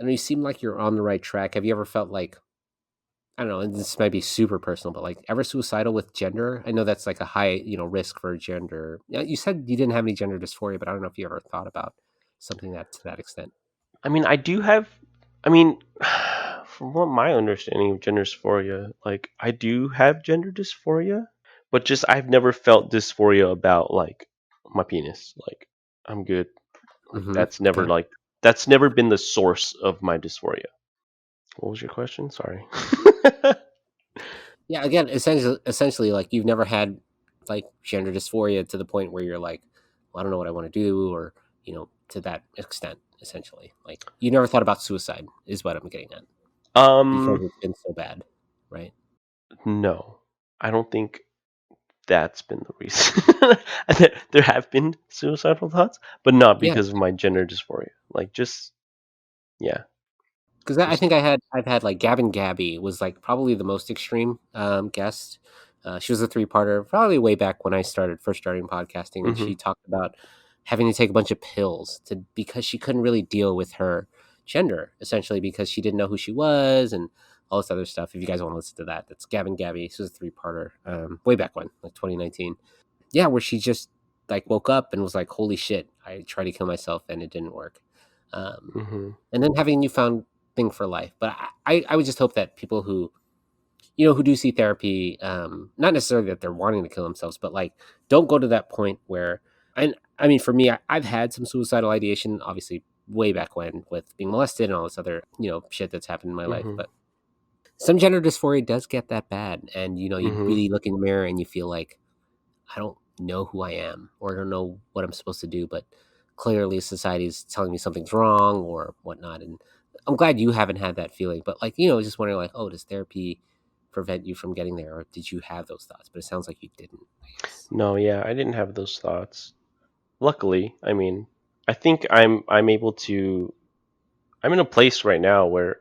you seem like you're on the right track. Have you ever felt like, I don't know, and this might be super personal, but like ever suicidal with gender? I know that's like a high, risk for gender. You said you didn't have any gender dysphoria, but I don't know if you ever thought about something that to that extent. I mean, I do have. I mean, from what my understanding of gender dysphoria, like I do have gender dysphoria, but just I've never felt dysphoria about like my penis. Like I'm good. Like Hmm. Okay. that's never been the source of my dysphoria. What was your question? Sorry. Yeah. Again, essentially, like you've never had like gender dysphoria to the point where you're like, well, I don't know what I want to do, or to that extent. Essentially, like you never thought about suicide, is what I'm getting at, because um, it's been so bad, right? no, I don't think that's been the reason. There have been suicidal thoughts, but not Yeah, because of my gender dysphoria. Like just yeah, because I just think I've had like Gavin Gabby was like probably the most extreme guest. She was a three-parter, probably way back when I first starting podcasting, and hmm she talked about having to take a bunch of pills to because she couldn't really deal with her gender, essentially because she didn't know who she was and all this other stuff. If you guys want to listen to that, that's Gavin Gabby. She was a three-parter, way back when, like 2019. Yeah, where she just like woke up and was like, "Holy shit!" I tried to kill myself and it didn't work. Um, hmm and then having a newfound thing for life. But I would just hope that people who who do see therapy, not necessarily that they're wanting to kill themselves, but like don't go to that point where, and I mean, for me, I've had some suicidal ideation, obviously way back when with being molested and all this other, shit that's happened in my life. Mhm. But some gender dysphoria does get that bad. And, you Mhm. really look in the mirror and you feel like, I don't know who I am or I don't know what I'm supposed to do, but clearly society's telling me something's wrong or whatnot. And I'm glad you haven't had that feeling, but like, just wondering like, oh, does therapy prevent you from getting there? Or did you have those thoughts? But it sounds like you didn't, I guess. No, yeah, I didn't have those thoughts. Luckily, I mean, I think I'm able to. I'm in a place right now where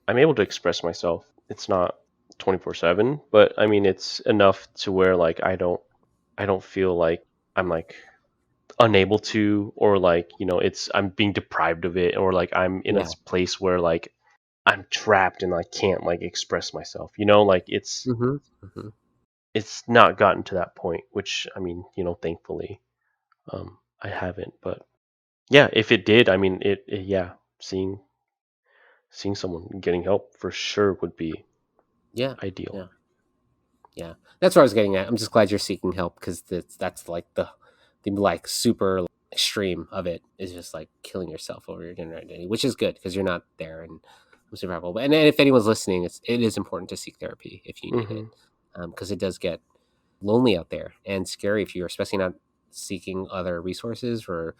I'm able to express myself. It's not 24/7, but I mean, it's enough to where like I don't feel like I'm like unable to, or like it's I'm being deprived of it, or like I'm in a Yeah. place where like I'm trapped and I can't like express myself. Like Mm-hmm. Mm-hmm. it's not gotten to that point, which I mean, thankfully, I haven't. But yeah, if it did, I mean, yeah, seeing someone getting help for sure would be Yeah. ideal. Yeah. Yeah, that's what I was getting at. I'm just glad you're seeking help because that's like the like super extreme of it is just like killing yourself over your gender identity, which is good because you're not there and I'm super helpful. And if anyone's listening, it is important to seek therapy if you need it Hmm. because it does get lonely out there and scary if you're especially not seeking other resources or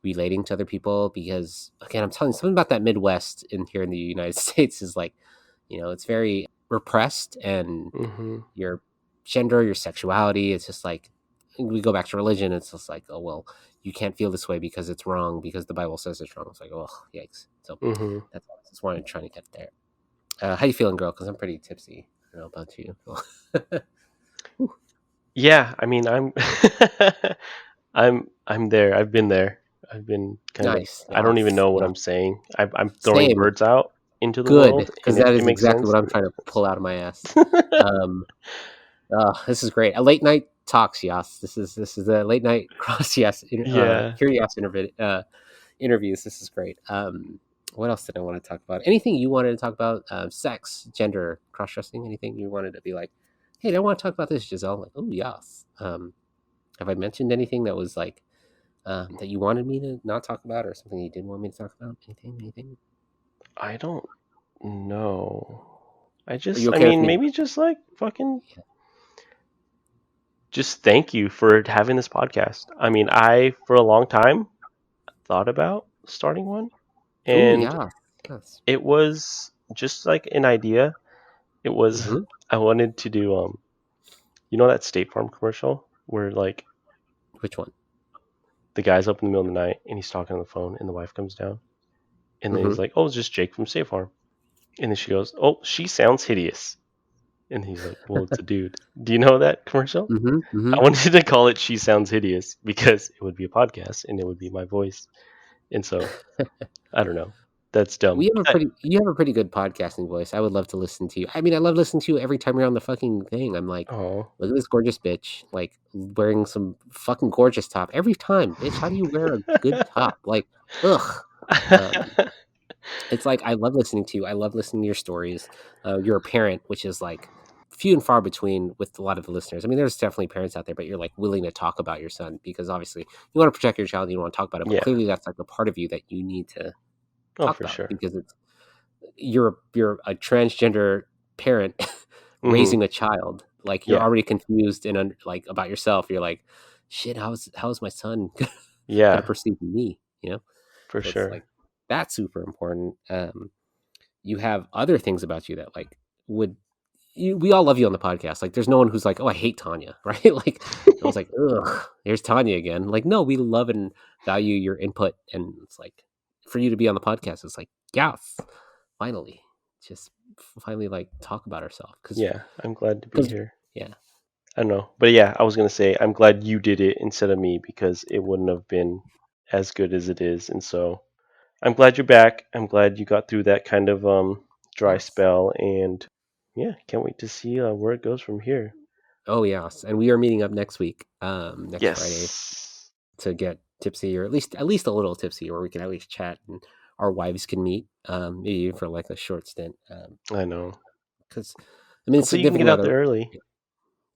relating to other people because again I'm telling you something about that Midwest in here in the United States is like it's very repressed and Hmm. your gender, your sexuality. It's just like we go back to religion. It's just like, oh well, you can't feel this way because it's wrong because the Bible says it's wrong. It's like, oh yikes. So Hmm. that's all. I just wanted to try to get there. How you feeling, girl? Because I'm pretty tipsy. I don't know about you. Whew. Yeah, I mean, I'm I'm there. I've been there. I've been kind of. Nice. I don't even Yes. know what Yeah. I'm saying. I'm throwing Same. words out into the Good. world, Because and that it is makes exactly sense. what I'm trying to pull out of my ass. Um, this is great. A late night talks, yes. This is a late night Yeah. curious interviews. This is great. What else did I want to talk about? Anything you wanted to talk about? Sex, gender, cross dressing. Anything you wanted to be like? Hey, I want to talk about this, Giselle. Like, oh yes. Have I mentioned anything that was like that you wanted me to not talk about, or something you didn't want me to talk about? Anything? Anything? I don't know. Are you I okay with mean, me? maybe just like fucking Yeah. just thank you for having this podcast. I mean, I for a long time thought about starting one, Oh and yeah. Yes. it was just like an idea. It was Mm-hmm. I wanted to do that State Farm commercial where like Which one? the guy's up in the middle of the night and he's talking on the phone and the wife comes down and then Mm-hmm. he's like, "Oh, it's just Jake from State Farm." And then she goes, "Oh, she sounds hideous." And he's like, "Well, it's a dude." Do you know that commercial? Mm-hmm. Mm-hmm. I wanted to call it "She Sounds Hideous" because it would be a podcast and it would be my voice. And so I don't know. That's dumb. You have a pretty good podcasting voice. I would love to listen to you. I mean, I love listening to you every time you're on the fucking thing. I'm like, Oh. look at this gorgeous bitch, like wearing some fucking gorgeous top every time, bitch. How do you wear a good top? Like, ugh. Um, it's like I love listening to you. I love listening to your stories. You're a parent, which is like few and far between with a lot of the listeners. I mean, there's definitely parents out there, but you're like willing to talk about your son because obviously you want to protect your child. And you want to talk about it, but Yeah. clearly that's like a part of you that you need to Oh, talk for about sure. because you're a transgender parent Hmm. raising a child. Like you're Yeah. already confused and like about yourself. You're like, shit, how's my son gonna Yeah, perceive me? for So it's sure. like that's super important. You have other things about you that like would we all love you on the podcast. Like there's no one who's like, oh, I hate Tanya, right? Like I was like, ugh, here's Tanya again. Like, no, we love and value your input. And it's like for you to be on the podcast, it's like, yes, finally. Just finally like talk about ourselves. Yeah, I'm glad to be Cause here. yeah. I don't know. But yeah, I was going to say I'm glad you did it instead of me because it wouldn't have been as good as it is. And so I'm glad you're back. I'm glad you got through that kind of dry Yes. spell and yeah, can't wait to see where it goes from here. Oh yes. And we are meeting up next week, next Friday Yes. to get tipsy or at least a little tipsy where we can at least chat and our wives can meet, maybe even for like a short stint. I know. Because I mean, Hopefully you can get significant out other. there early.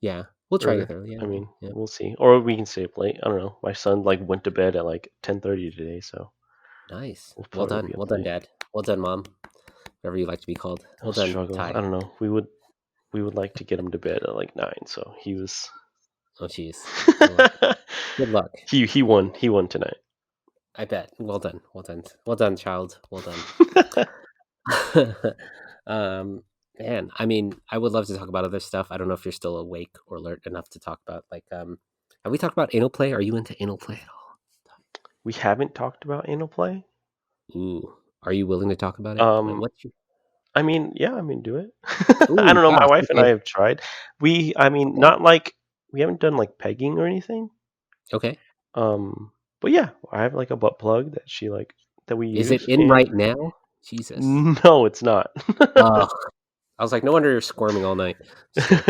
Yeah, we'll try to get Or there. Yeah, I mean, yeah. we'll see. Or we can stay up late. I don't know. My son like went to bed at like 10:30 today, so Nice. we'll Well probably done. be Well up done, late. Dad. Well done, Mom. Whatever you like to be called. He'll Well done, struggle. Ty. I don't know. We would like to get him to bed at like 9, so he was Oh, jeez. Good luck. Good luck. he won. He won tonight. I bet. Well done. Well done. Well done, child. Well done. Man, I mean, I would love to talk about other stuff. I don't know if you're still awake or alert enough to talk about like have we talked about anal play? Are you into anal play at all? We haven't talked about anal play. Ooh. Are you willing to talk about it? What's your I mean, yeah, I mean, do it. I Ooh, don't know. My gosh, wife and I okay. have tried. I mean, Okay. not like we haven't done like pegging or anything. Okay. But yeah, I have like a butt plug that she like that we Is it use, in and right now? Jesus. no, it's not. Oh, I was like, no wonder you're squirming all night. Just kidding.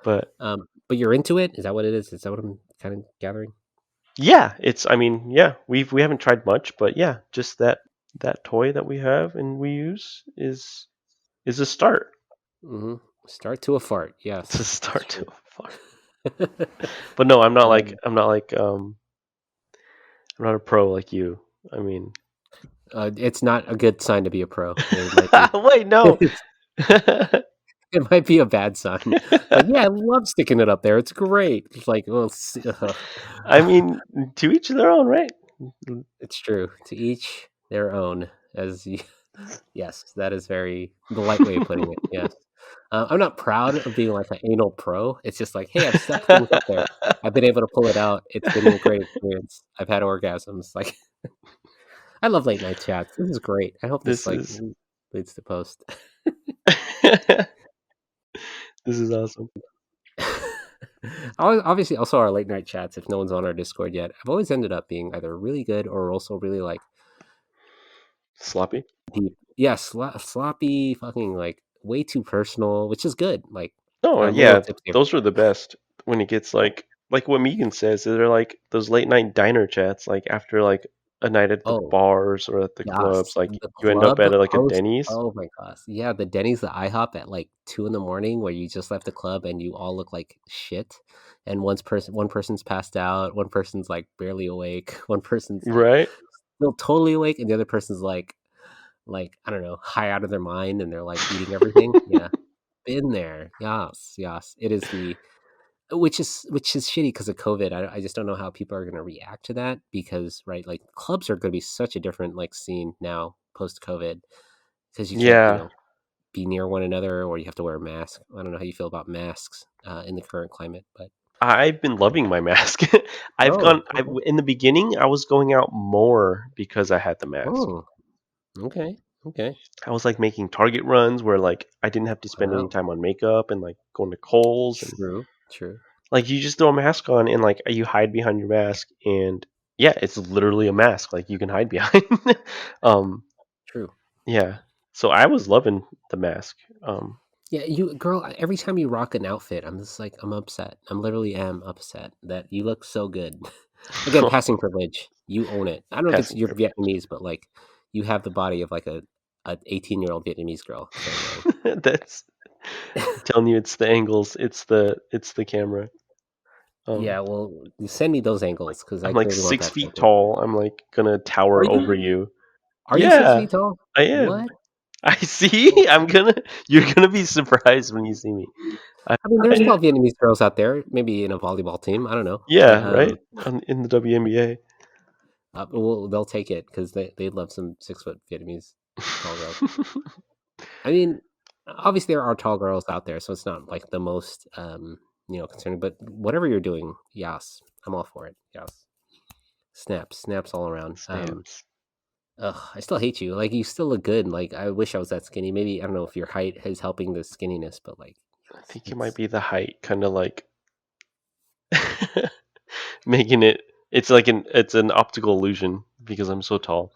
But But you're into it? Is that what it is? Is that what I'm kind of gathering? yeah, I mean, yeah, we haven't tried much, but yeah, just that toy that we have and we use is a start. Mm-hmm. Start to a fart. It's a Yes, that's start to true. a fart. But no, Um, I'm not a pro like you. I mean, it's not a good sign to be a pro. It might be. wait, no. It might be a bad sign. Like, yeah, I love sticking it up there. It's great. It's like, well, I mean, to each their own, right? it's true. To each their own. Yes, that is very the light way of putting it. Yes, I'm not proud of being like an anal pro. It's just like, hey, I've stuck things up there. I've been able to pull it out. It's been a great experience. I've had orgasms. Like, I love late night chats. This is great. I hope this This like is leads to post. this is awesome. Obviously, also our late night chats. If no one's on our Discord yet, I've always ended up being either really good or also really like Sloppy. deep. Yeah, sloppy, fucking like way too personal, which is good. Like Oh I'm a little yeah, tipsy. those are the best when it gets like what Megan says. They're like those late night diner chats, like after like a night at the Oh, bars or at the clubs. yes, Like the you end up club at like a post. Denny's, Oh my gosh, yeah, the Denny's, the IHOP at like 2 in the morning, where you just left the club and you all look like shit, and one person's passed out, one person's like barely awake, one person's like right? still totally awake, and the other person's like I don't know, high out of their mind, and they're like eating everything. Yeah, been there. Yes, yes, it is the which is shitty because of COVID. I just don't know how people are going to react to that because right, like clubs are going to be such a different like scene now post COVID because you can't Yeah, be near one another or you have to wear a mask. I don't know how you feel about masks in the current climate, but I've been loving my mask. oh, okay. In the beginning, I was going out more because I had the mask. Oh, okay, okay. I was like making Target runs where like I didn't have to spend any Wow, time on makeup and like going to Kohl's and true, true, like you just throw a mask on and like you hide behind your mask and yeah, it's literally a mask like you can hide behind. um true. yeah. So I was loving the mask. Yeah, you girl, every time you rock an outfit, I'm just like I'm upset. I'm literally am upset that you look so good. Again, passing privilege. You own it. I don't know if it's Passing you're privilege. Vietnamese, but like you have the body of like a 18-year-old Vietnamese girl. So That's I'm telling you it's the angles, it's the camera. Um yeah, well, you send me those angles because I'm I like clearly want six that feet filter. tall. I'm like gonna Are tower over you you. are you six Yeah, feet tall? I am. What? I see. You're gonna be surprised when you see me. I, I mean, there's tall Vietnamese girls out there, maybe in a volleyball team. I don't know, but yeah, right? In the WNBA. well, they'll take it because they love some 6 foot Vietnamese tall girls. I mean, obviously there are tall girls out there, so it's not like the most concerning. But whatever you're doing, yes, I'm all for it. Yes, snaps all around. Snaps. Ugh, I still hate you. Like you still look good. Like I wish I was that skinny. Maybe I don't know if your height is helping the skinniness, but like I yes, think it might it's be the height, kind of like making it. It's an optical illusion because I'm so tall.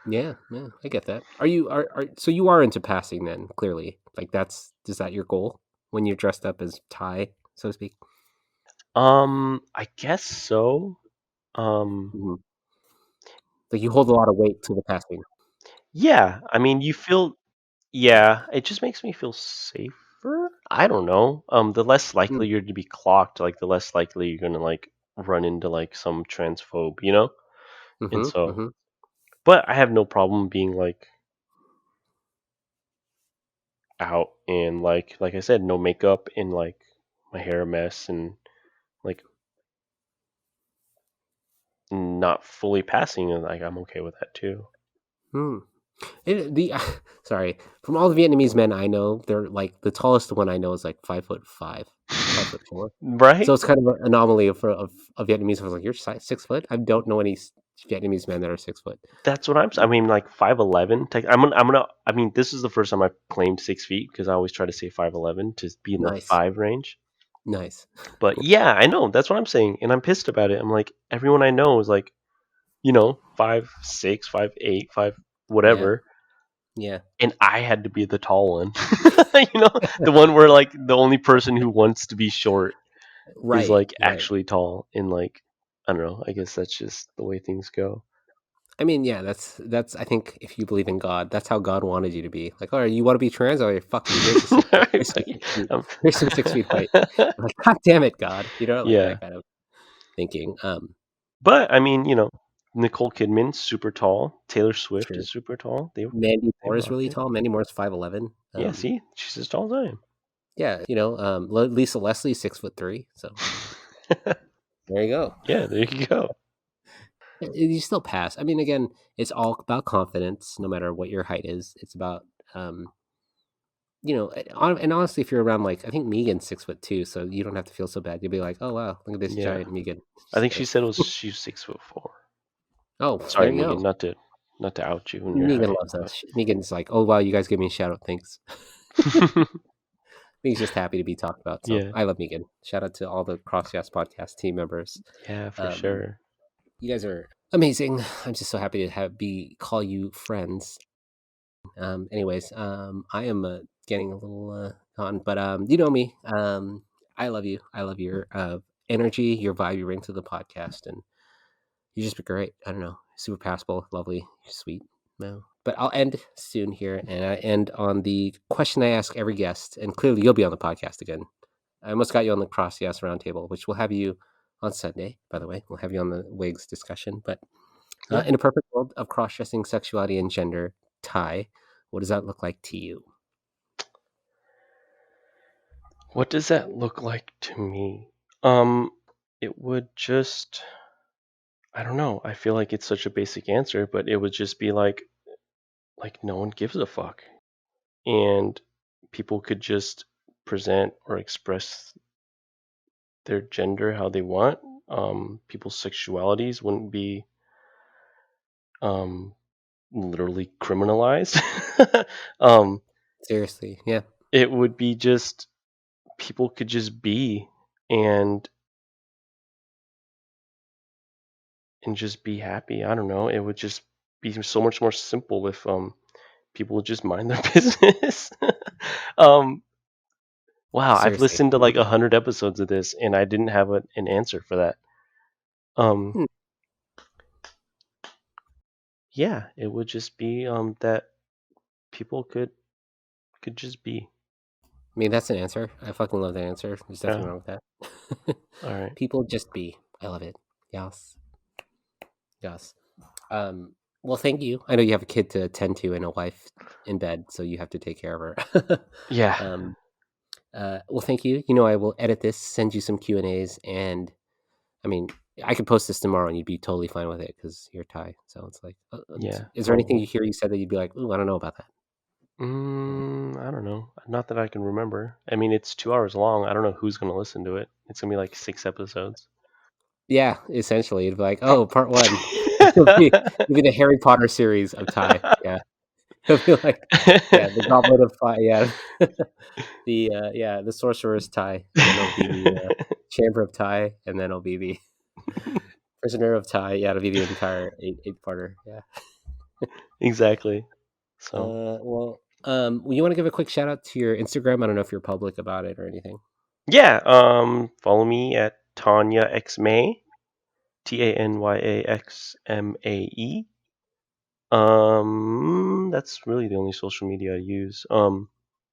yeah, yeah. I get that. Are so you are into passing then? Clearly, like is that your goal when you're dressed up as Ty, so to speak? I guess so. Um, Mhm. Like you hold a lot of weight to the passing. yeah. I mean, you feel. Yeah, it just makes me feel safer. I don't know. The less Mm, likely you're to be clocked, like the less likely you're gonna like run into like some transphobe, you know? And mm-hmm, so, mm-hmm. but I have no problem being like out and like I said, no makeup and like my hair a mess and like not fully passing, and like I'm okay with that too. Hmm. The sorry, from all the Vietnamese men I know, they're like the tallest one I know is like 5'5", 5'4". Right? So it's kind of an anomaly of Vietnamese. I was like, you're 6 foot. I don't know any Vietnamese men that are 6 foot. That's what I mean, like 5'11". I mean, this is the first time I've claimed 6 feet because I always try to say 5'11" to be in the Nice, 5 range. nice. But yeah, I know that's what I'm saying, and I'm pissed about it. I'm like, everyone I know is like, 5'6", 5'8", Yeah, whatever, yeah. and I had to be the tall one. The one where like the only person who wants to be short is Right, like right. actually tall, and like I don't know. I guess that's just the way things go. I mean, yeah, that's. I think if you believe in God, that's how God wanted you to be. Like, all right, you want to be trans? Oh, fuck you. Here's the six foot. Here's some 6 feet. Um, Here's some 6 feet height. Like, God damn it, God. Like yeah, that kind of thinking. but I mean, Nicole Kidman's super tall. Taylor Swift True. is super tall. They Mandy they Moore is rock really it. tall. Mandy Moore's 5'11". Yeah, see, she's as tall as I am. Yeah, Lisa Leslie's 6'3". So there you go. Yeah, there you go. You still pass. I mean, again, it's all about confidence. No matter what your height is, it's about and honestly, if you're around like I think Megan's 6'2", so you don't have to feel so bad. You'll be like, oh wow, look at this Yeah, giant Megan. I Just think she kidding. said she's 6'4". Oh, Sorry, there you Megan, go. not to out you in your Megan height, loves but us. Megan's like, oh wow, you guys give me a shout out. Thanks. Megan's just happy to be talked about. So yeah, I love Megan. Shout out to all the CrossYaas Podcast team members. yeah, for Um, sure. you guys are amazing. I'm just so happy to call you friends. Anyways, I am getting a little gone, but you know me. I love you. I love your energy, your vibe you bring to the podcast, and you just be great. I don't know, super passable, lovely, sweet. No, but I'll end soon here, and I end on the question I ask every guest, and clearly you'll be on the podcast again. I almost got you on the CrossYaas roundtable, which we'll have you on Sunday. By the way, we'll have you on the wigs discussion, but Yeah. in a perfect world of cross-dressing sexuality and gender, Ty, what does that look like to you? What does that look like to me? Um, it would just, I don't know. I feel like it's such a basic answer, but it would just be like no one gives a fuck, and people could just present or express their gender how they want. People's sexualities wouldn't be um literally criminalized. um, Seriously, yeah. it would be just people could just be and just be happy. I don't know. It would just be so much more simple if people would just mind their business. um, wow, I've Seriously. listened to like 100 episodes of this and I didn't have an answer for that. Um, Hmm. yeah, it would just be that people could just be. I mean, that's an answer. I fucking love that answer. There's nothing Yeah. wrong with that. All right. People just be. I love it. Yes. Yes. Um, well, thank you. I know you have a kid to attend to and a wife in bed, so you have to take care of her. Yeah. um, well, thank you. You know, I will edit this, send you some Q&As, and I mean, I could post this tomorrow and you'd be totally fine with it because you're Thai. So it's like, Yeah. is there anything Probably. you said that you'd be like, ooh, I don't know about that? I don't know. Not that I can remember. I mean, it's 2 hours long. I don't know who's gonna listen to it. It's gonna be like 6 episodes. Yeah, essentially, it'd be like, oh, part one. It'll be the Harry Potter series of Thai. Yeah, it'll be like, yeah, the Goblet of Fire. Yeah, the Sorcerer's Thai, and then it'll be the Chamber of Thai, and then it'll be the Prisoner of Thai. Yeah, it'll be the entire eight-parter. Yeah. Exactly. So You want to give a quick shout out to your Instagram? I don't know if you're public about it or anything. yeah, follow me at Tanya X May, TANYAXMAE. That's really the only social media I use.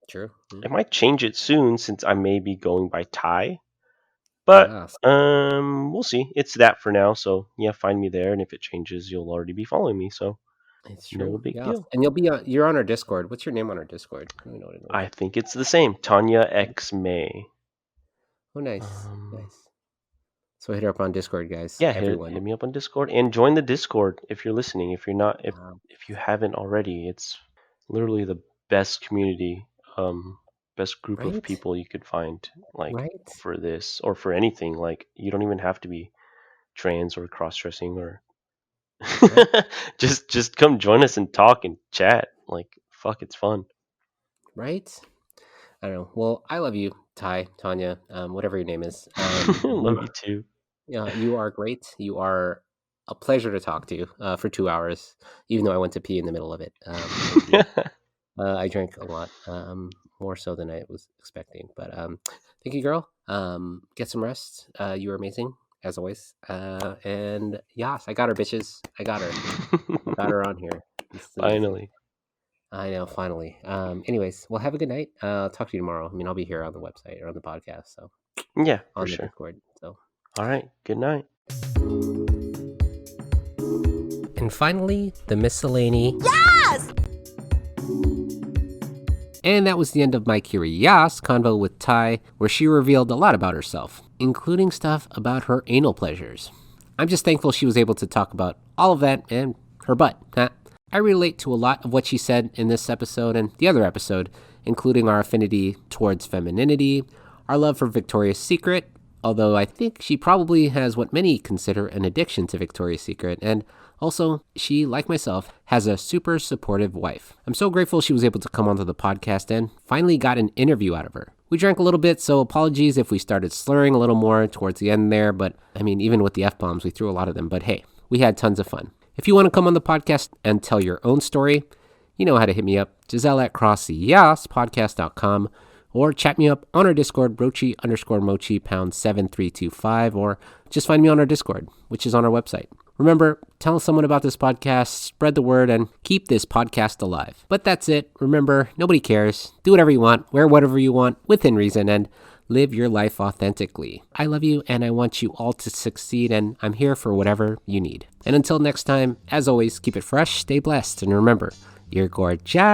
True. I might change it soon since I may be going by Tai. But Yes. we'll see. It's that for now. So yeah, find me there, and if it changes, you'll already be following me. So It's no true. big Yes. deal. And you're on our Discord. What's your name on our Discord? I don't even know what it is. I think it's the same. Tanya X May. Oh, nice. Nice. So hit her up on Discord, guys. Yeah, Everyone. hit me up on Discord and join the Discord if you're listening. If you're not, Wow. if you haven't already, it's literally the best community, best group of Right? people you could find, like Right? for this or for anything. Like you don't even have to be trans or cross dressing or Right? just come join us and talk and chat. Like fuck, it's fun. Right? I don't know. Well, I love you, Ty, Tanya, whatever your name is. Love you too. You are great. You are a pleasure to talk to for 2 hours, even though I went to pee in the middle of it. Thank you. I drank a lot, more so than I was expecting. But thank you, girl. Get some rest. You are amazing, as always. And yes, I got her, bitches. I got her. I got her on here. Finally. I know, finally. Anyways, well, have a good night. I'll talk to you tomorrow. I mean, I'll be here on the website or on the podcast, so Yeah, for on the sure. Discord. So, All right. Good night. and finally, the miscellany. Yes! And that was the end of my Curi YAAS convo with Ty, where she revealed a lot about herself, including stuff about her anal pleasures. I'm just thankful she was able to talk about all of that and her butt. I relate to a lot of what she said in this episode and the other episode, including our affinity towards femininity, our love for Victoria's Secret, although I think she probably has what many consider an addiction to Victoria's Secret, and also, she, like myself, has a super supportive wife. I'm so grateful she was able to come onto the podcast and finally got an interview out of her. We drank a little bit, so apologies if we started slurring a little more towards the end there, but I mean, even with the F-bombs, we threw a lot of them, but hey, we had tons of fun. If you want to come on the podcast and tell your own story, you know how to hit me up, Giselle at CrossYaas or chat me up on our Discord, Brochi_Mochi #7325, or just find me on our Discord, which is on our website. Remember, tell someone about this podcast, spread the word, and keep this podcast alive. But that's it. Remember, nobody cares. Do whatever you want, wear whatever you want, within reason, and live your life authentically. I love you, and I want you all to succeed, and I'm here for whatever you need. And until next time, as always, keep it fresh, stay blessed, and remember, you're gorgeous.